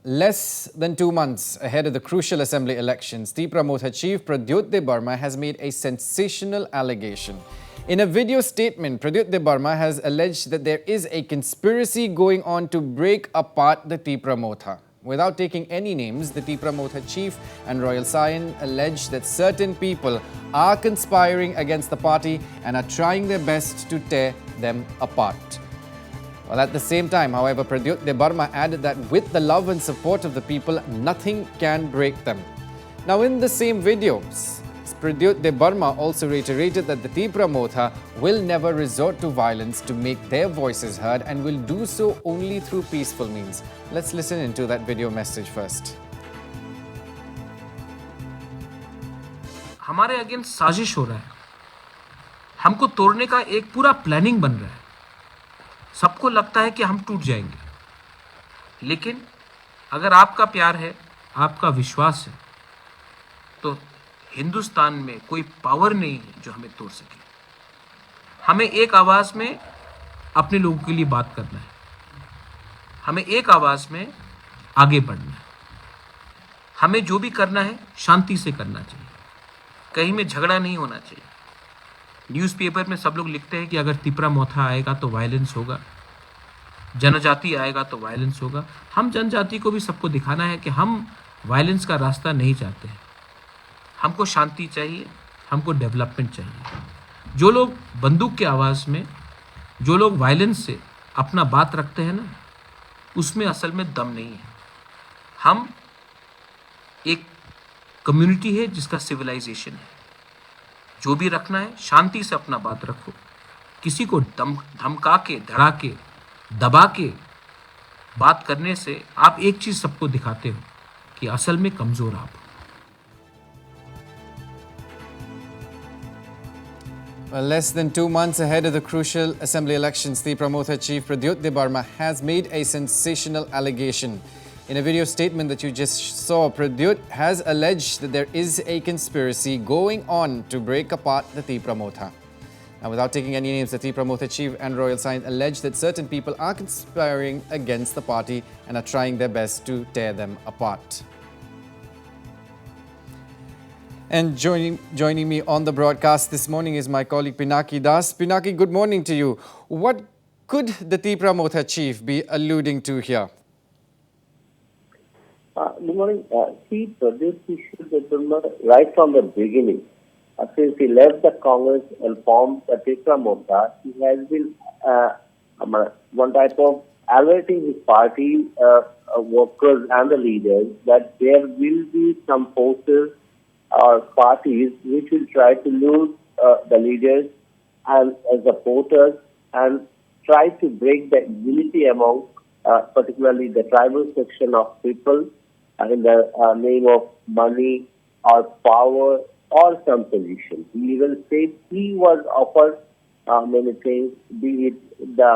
Less than 2 months ahead of the crucial assembly elections, Tipra Motha Chief Pradyot Debbarma has made a sensational allegation. In a video statement, Pradyot Debbarma has alleged that there is a conspiracy going on to break apart the Tipra Motha. Without taking any names, the Tipra Motha Chief and Royal Scion allege that certain people are conspiring against the party and are trying their best to tear them apart. Well, at the same time, however, Pradyot Debbarma added that with the love and support of the people, nothing can break them. Now, in the same video, Pradyot Debbarma also reiterated that the Tipra Motha will never resort to violence to make their voices heard and will do so only through peaceful means. Let's listen into that video message first. हमारे against साजिश हो रहा है, हमको तोड़ने का एक पूरा प्लानिंग बन रहा है। सबको लगता है कि हम टूट जाएंगे, लेकिन अगर आपका प्यार है, आपका विश्वास है, तो हिंदुस्तान में कोई पावर नहीं है जो हमें तोड़ सके। हमें एक आवाज में अपने लोगों के लिए बात करना है, हमें एक आवाज में आगे बढ़ना है। हमें जो भी करना है शांति से करना चाहिए, कहीं में झगड़ा नहीं होना चाहिए। न्यूज़पेपर में सब लोग लिखते हैं कि अगर तिपरा मोथा आएगा तो वायलेंस होगा, जनजाति आएगा तो वायलेंस होगा। हम जनजाति को भी सबको दिखाना है कि हम वायलेंस का रास्ता नहीं चाहते हैं। हमको शांति चाहिए, हमको डेवलपमेंट चाहिए। जो लोग बंदूक की आवाज़ में, जो लोग वायलेंस से अपना बात रखते हैं ना, उसमें असल में दम नहीं है। हम एक कम्युनिटी है जिसका सिविलाइजेशन है। जो भी रखना है शांति से अपना बात रखो। किसी को धमका के, धड़ा के, दबा के बात करने से आप एक चीज सबको दिखाते हो कि असल में कमजोर आप हो। Well, less than 2 months ahead of the crucial assembly elections, Tipra Motha Chief Pradyot Debbarma has made a sensational allegation. In a video statement that you just saw, Pradyot has alleged that there is a conspiracy going on to break apart the Tipra Motha. Now, without taking any names, the Tipra Motha Chief and Royal Scion allege that certain people are conspiring against the party and are trying their best to tear them apart. And joining me on the broadcast this morning is my colleague Pinaki Das. Pinaki, good morning to you. What could the Tipra Motha Chief be alluding to here? Good morning. Pradyot Debbarma, right from the beginning, since he left the Congress and formed the Tipra Motha, he has been one type of alerting his party workers and the leaders that there will be some forces or parties which will try to lose the leaders and supporters and try to break the unity among particularly the tribal section of people in the name of money or power or some position. He even said he was offered many things, be it the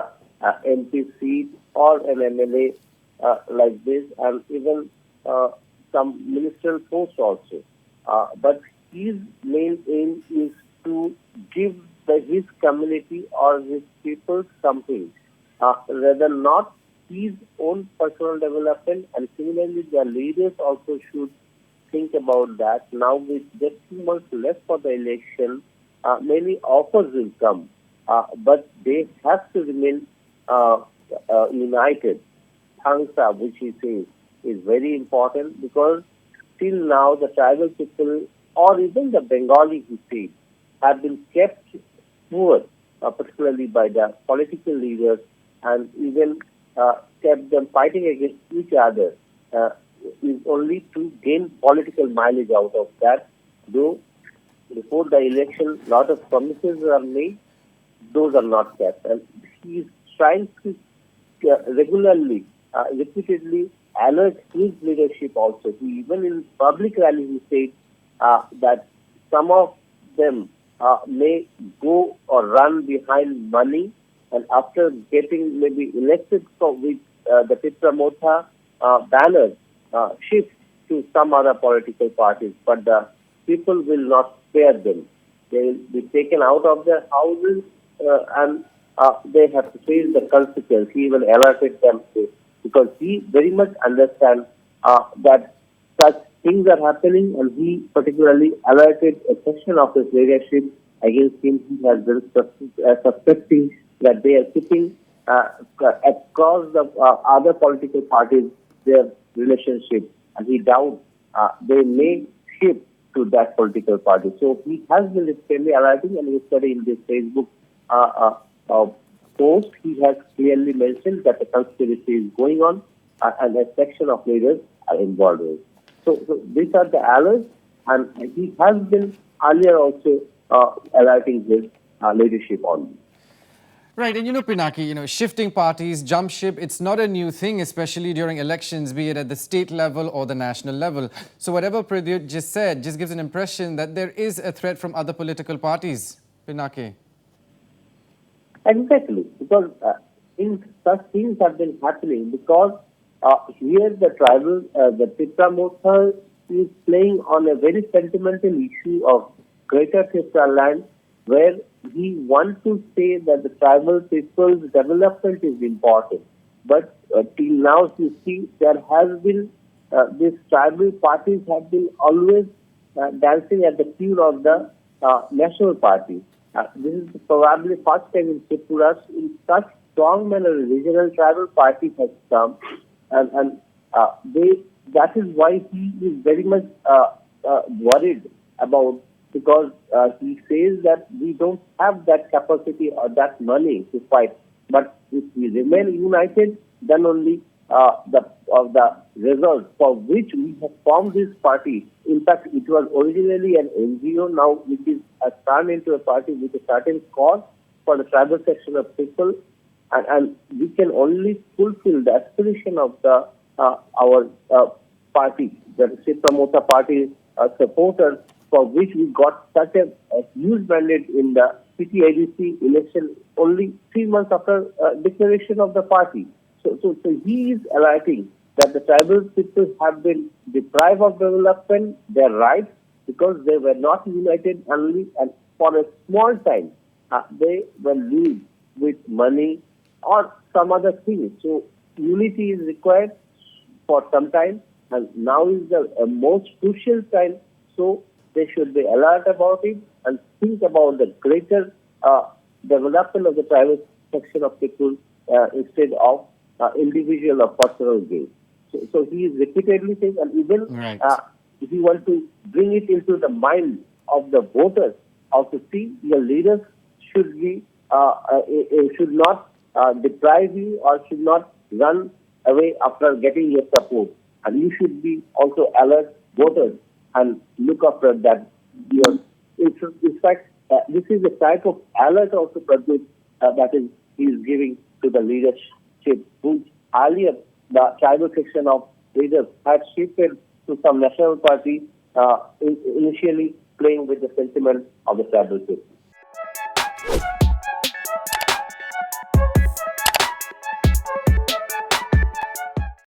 MP seat or an MLA like this, and even some ministerial posts also. But his main aim is to give his community or his people something, rather not his own personal development. And similarly, the leaders also should think about that. Now, with just 2 months left for the election, many offers will come, but they have to remain united. Thangsa, which he says, is very important because till now the tribal people or even the Bengali, he said, have been kept poor, particularly by the political leaders, and even kept them fighting against each other is only to gain political mileage out of that. Though before the election, a lot of promises are made, those are not kept. And he is trying to regularly, repeatedly alert his leadership also. He, even in public rallies, he said that some of them may go or run behind money, and after getting maybe elected with the Tipra Motha banner, shift to some other political parties. But the people will not spare them. They will be taken out of their houses and they have to face the consequence. He even alerted them to, because he very much understands that such things are happening, and he particularly alerted a section of his leadership against him. He has been suspecting that they are keeping across the other political parties their relationship, and he doubts they may shift to that political party. So he has been extremely alerting, and yesterday in this Facebook post, he has clearly mentioned that a conspiracy is going on and a section of leaders are involved in it. So these are the alerts, and he has been earlier also alerting his leadership on this. Right, and Pinaki, shifting parties, jump ship, it's not a new thing, especially during elections, be it at the state level or the national level. So whatever Pradyot just said just gives an impression that there is a threat from other political parties. Pinaki. Exactly, because such things have been happening because here the tribal, the Tipra Motha is playing on a very sentimental issue of Greater Tipra land, where he wants to say that the tribal people's development is important. But till now, you see, there has been, these tribal parties have been always dancing at the tune of the national party. This is probably first time in Tripura in such strong manner regional tribal party has come, and that is why he is very much worried about, because he says that we don't have that capacity or that money to fight. But if we remain united, then only the result for which we have formed this party. In fact, it was originally an NGO. Now it is turned into a party with a certain cause for the tribal section of people, and we can only fulfill the aspiration of the our party, the Tipra Motha party supporters, for which we got such a huge mandate in the CTADC election only 3 months after declaration of the party. So he is alerting that the tribal people have been deprived of development, their rights, because they were not united only, and for a small time they were lead with money or some other things. So unity is required for some time, and now is the most crucial time. So they should be alert about it and think about the greater development of the tribal section of people instead of individual or personal gain. So he is repeatedly saying, and even if you want to bring it into the mind of the voters, of to see your leaders should be should not deprive you or should not run away after getting your support, and you should be also alert voters and look after that. In fact, this is the type of alert also that is he is giving to the leadership, which earlier the tribal section of leaders had shifted to some national party, initially playing with the sentiment of the tribal people.